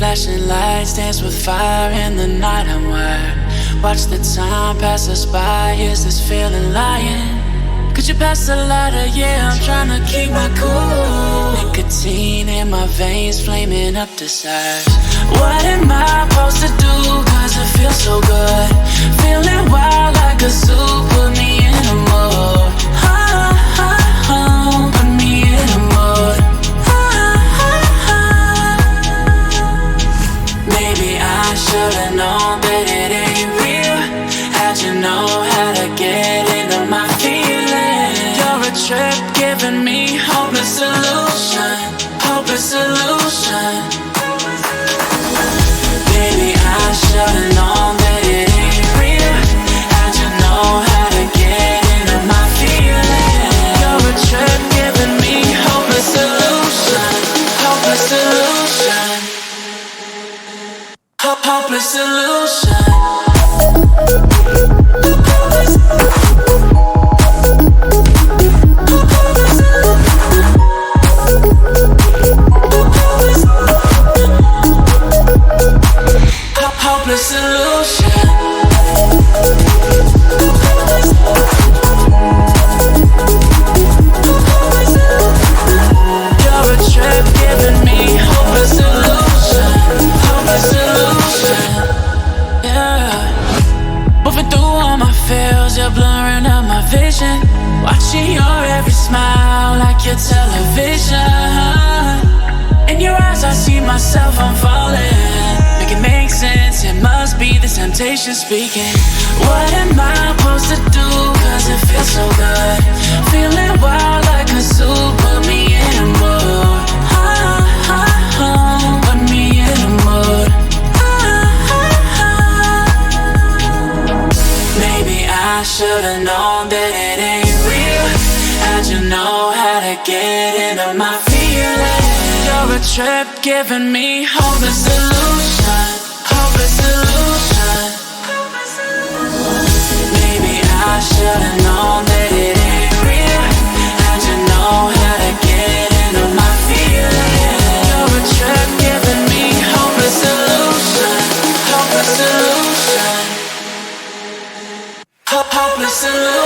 Flashing lights dance with fire in the night. I'm wired. Watch the time pass us by. Is this feeling lying? Could you pass the lighter? Yeah, I'm trying to keep my cool. Nicotine in my veins, flaming up desires. What am I supposed to do? Cause it feels so good. Feeling wild like a zoo. Put me in a mood. Put me in a mood. Maybe I should've known that it ain't real. How'd you know how to get into my feelings? You're a trip giving me hopeless solution. Hopeless solution. Baby, I should've known that it ain't real. How'd you know how to get into my feelings? You're a trip giving me hopeless solution. Hopeless solution. Hopeless solution. Hopeless solution. You're a trip giving me hopeless solution. Hopeless solution. Yeah. Moving through all my feels, you're blurring out my vision. Watching your every smile like your television. In your eyes I see myself, I'm falling. Make it make sense, it must be the temptation speaking. What am I supposed to do? Cause it feels so good. Feeling wild like a zoo. Put me in a mood. Put me in a mood. Maybe I should've known that it ain't real. How'd you know how to get into my feelings? You're a trip giving me hopeless solution. Hopeless solution. Maybe I should've known that it ain't real. How'd you know how to get into my feelings? You're a trip giving me hopeless solution. Hopeless solution. Hopeless solution.